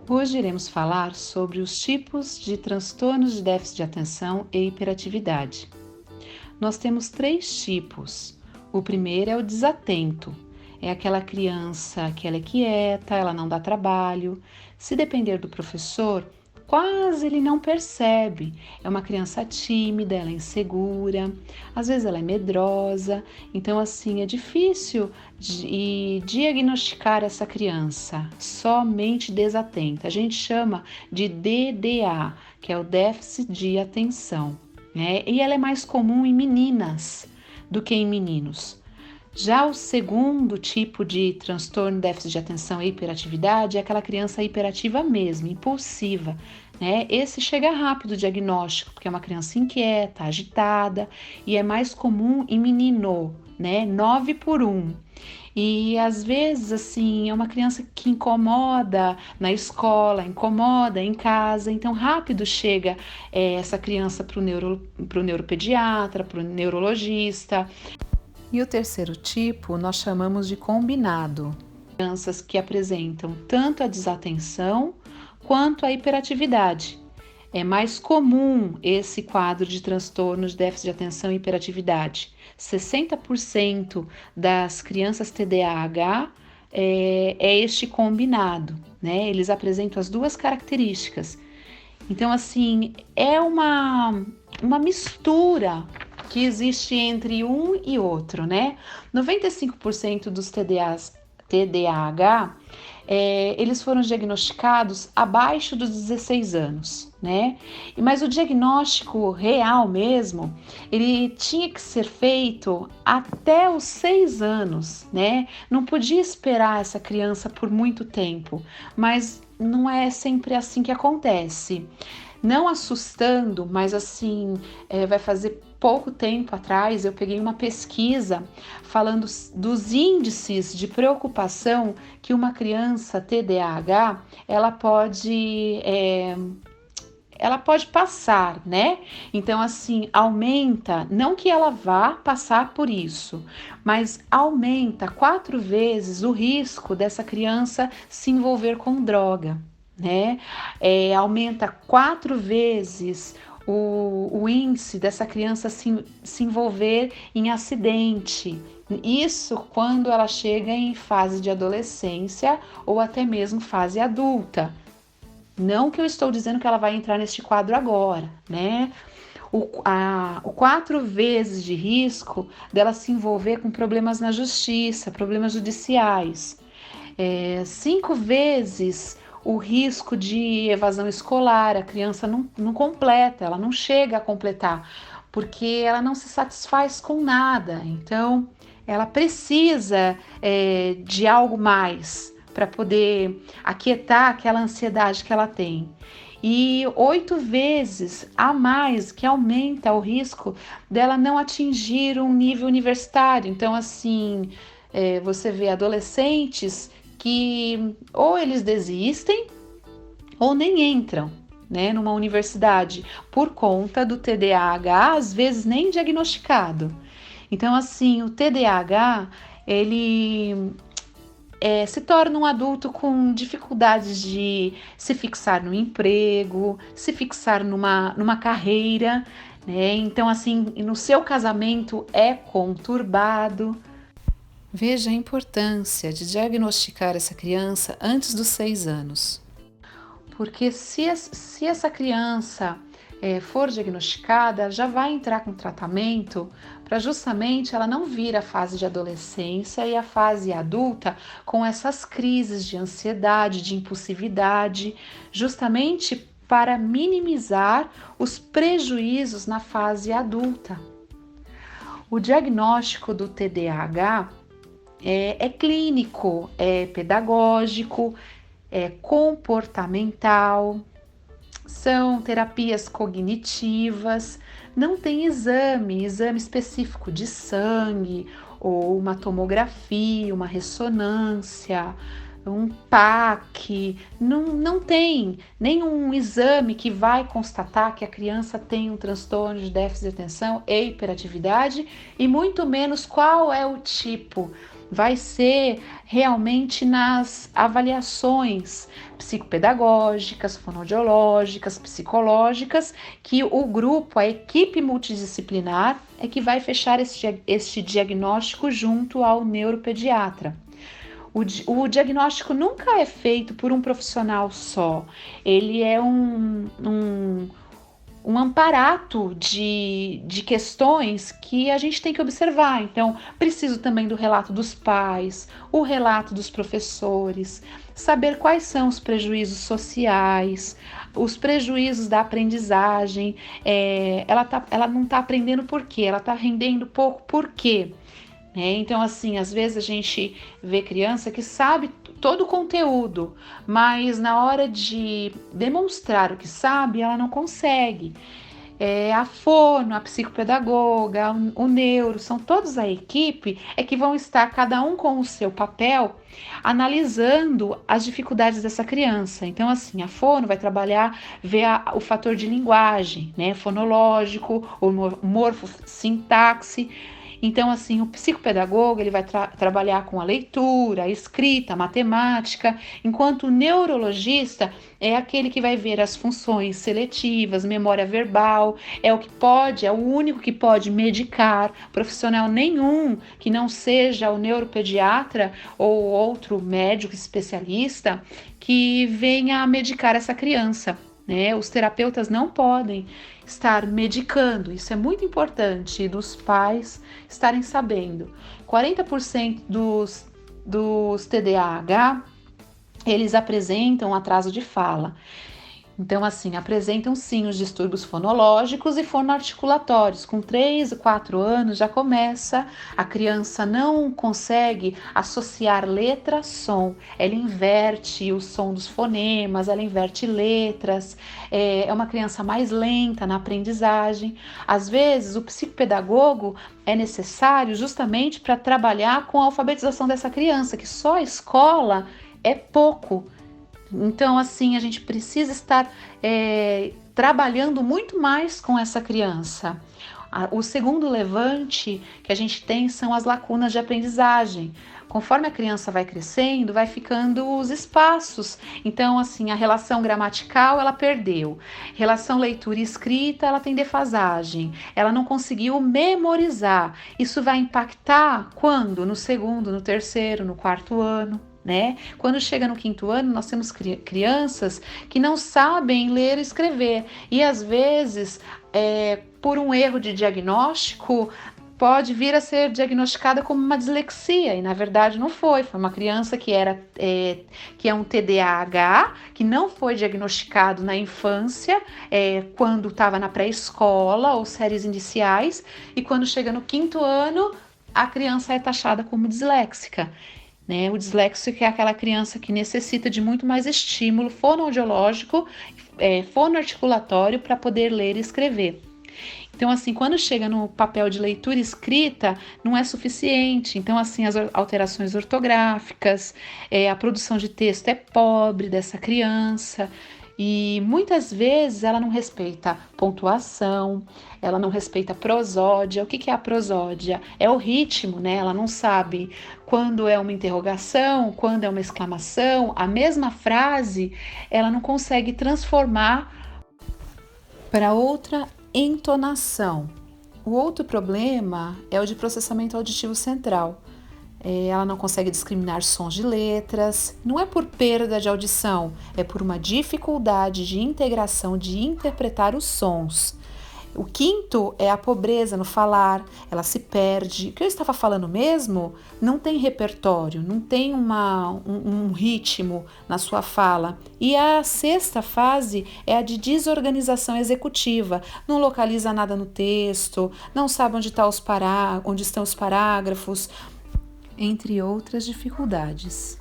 Hoje iremos falar sobre os tipos de transtornos de déficit de atenção e hiperatividade. Nós temos 3 tipos. O primeiro é o desatento. É aquela criança que ela é quieta, ela não dá trabalho. Se depender do professor, quase ele não percebe. É uma criança tímida, ela é insegura, às vezes ela é medrosa. Então, assim, é difícil de diagnosticar essa criança somente desatenta. A gente chama de DDA, que é o déficit de atenção, né? E ela é mais comum em meninas do que em meninos. Já o segundo tipo de transtorno déficit de atenção e hiperatividade é aquela criança hiperativa mesmo, impulsiva, né? Esse chega rápido o diagnóstico, porque é uma criança inquieta, agitada e é mais comum em menino, né? 9 por 1. E às vezes, assim, é uma criança que incomoda na escola, incomoda em casa, então rápido chega essa criança para o neuropediatra, para o neurologista. E o terceiro tipo nós chamamos de combinado. Crianças que apresentam tanto a desatenção quanto a hiperatividade. É mais comum esse quadro de transtorno de déficit de atenção e hiperatividade. 60% das crianças TDAH é este combinado, né? Eles apresentam as duas características. Então, assim, é uma mistura que existe entre um e outro, né? 95% dos TDAH, eles foram diagnosticados abaixo dos 16 anos, né? Mas o diagnóstico real mesmo, ele tinha que ser feito até os 6 anos, né? Não podia esperar essa criança por muito tempo, mas não é sempre assim que acontece. Não assustando, mas assim, vai fazer pouco tempo atrás eu peguei uma pesquisa falando dos índices de preocupação que uma criança TDAH ela pode passar, né? Então, assim, aumenta, não que ela vá passar por isso, mas aumenta 4 vezes o risco dessa criança se envolver com droga, né? Aumenta 4 vezes o índice dessa criança se envolver em acidente. Isso quando ela chega em fase de adolescência ou até mesmo fase adulta. Não que eu estou dizendo que ela vai entrar neste quadro agora, né? O 4 vezes de risco dela se envolver com problemas na justiça, problemas judiciais. 5 vezes o risco de evasão escolar, a criança não completa, ela não chega a completar, porque ela não se satisfaz com nada. Então, ela precisa de algo mais para poder aquietar aquela ansiedade que ela tem. E 8 vezes a mais que aumenta o risco dela não atingir um nível universitário. Então, assim, você vê adolescentes que ou eles desistem ou nem entram, né, numa universidade por conta do TDAH, às vezes nem diagnosticado. Então, assim, o TDAH, ele se torna um adulto com dificuldades de se fixar no emprego, se fixar numa carreira, né? Então, assim, no seu casamento é conturbado. Veja a importância de diagnosticar essa criança antes dos 6 anos. Porque se essa criança for diagnosticada, já vai entrar com tratamento para justamente ela não vir a fase de adolescência e a fase adulta com essas crises de ansiedade, de impulsividade, justamente para minimizar os prejuízos na fase adulta. O diagnóstico do TDAH é clínico, é pedagógico, é comportamental, são terapias cognitivas, não tem exame específico de sangue ou uma tomografia, uma ressonância, um PAC, não tem nenhum exame que vai constatar que a criança tem um transtorno de déficit de atenção e hiperatividade e muito menos qual é o tipo, vai ser realmente nas avaliações psicopedagógicas, fonoaudiológicas, psicológicas, que o grupo, a equipe multidisciplinar, é que vai fechar este diagnóstico junto ao neuropediatra. O diagnóstico nunca é feito por um profissional só, ele é um amparato de questões que a gente tem que observar. Então, preciso também do relato dos pais, o relato dos professores, saber quais são os prejuízos sociais, os prejuízos da aprendizagem. Ela não está aprendendo por quê? Ela está rendendo pouco por quê? Então, assim, às vezes a gente vê criança que sabe todo o conteúdo, mas na hora de demonstrar o que sabe, ela não consegue. A fono, a psicopedagoga, o neuro, são todos a equipe, que vão estar cada um com o seu papel, analisando as dificuldades dessa criança. Então, assim, a fono vai trabalhar, ver o fator de linguagem, né, fonológico, o morfossintaxe. Então, assim, o psicopedagogo ele vai trabalhar com a leitura, a escrita, a matemática, enquanto o neurologista é aquele que vai ver as funções seletivas, memória verbal, é o único que pode medicar. Profissional nenhum que não seja o neuropediatra ou outro médico especialista que venha medicar essa criança. Os terapeutas não podem estar medicando, isso é muito importante dos pais estarem sabendo. 40% dos TDAH, eles apresentam atraso de fala. Então, assim, apresentam sim os distúrbios fonológicos e fonoarticulatórios. Com 3 e 4 anos já começa, a criança não consegue associar letra a som. Ela inverte o som dos fonemas, ela inverte letras. É uma criança mais lenta na aprendizagem. Às vezes, o psicopedagogo é necessário justamente para trabalhar com a alfabetização dessa criança, que só a escola é pouco. Então, assim, a gente precisa estar trabalhando muito mais com essa criança. O segundo levante que a gente tem são as lacunas de aprendizagem. Conforme a criança vai crescendo, vai ficando os espaços. Então, assim, a relação gramatical, ela perdeu. Relação leitura e escrita, ela tem defasagem. Ela não conseguiu memorizar. Isso vai impactar quando? No segundo, no terceiro, no quarto ano. Quando chega no quinto ano, nós temos crianças que não sabem ler e escrever, e às vezes, por um erro de diagnóstico, pode vir a ser diagnosticada como uma dislexia, e na verdade não foi uma criança que é um TDAH, que não foi diagnosticado na infância, quando estava na pré-escola ou séries iniciais, e quando chega no quinto ano, a criança é taxada como disléxica. O disléxico é aquela criança que necessita de muito mais estímulo fonoaudiológico, fonoarticulatório para poder ler e escrever. Então, assim, quando chega no papel de leitura e escrita, não é suficiente. Então, assim, as alterações ortográficas, a produção de texto é pobre dessa criança. E muitas vezes ela não respeita pontuação, ela não respeita prosódia. O que é a prosódia? É o ritmo, Ela não sabe quando é uma interrogação, quando é uma exclamação. A mesma frase, ela não consegue transformar para outra entonação. O outro problema é o de processamento auditivo central. Ela não consegue discriminar sons de letras, não é por perda de audição, é por uma dificuldade de integração, de interpretar os sons. O quinto é a pobreza no falar, ela se perde. O que eu estava falando mesmo? Não tem repertório, não tem um ritmo na sua fala. E a sexta fase é a de desorganização executiva. Não localiza nada no texto, não sabe onde estão os parágrafos, entre outras dificuldades.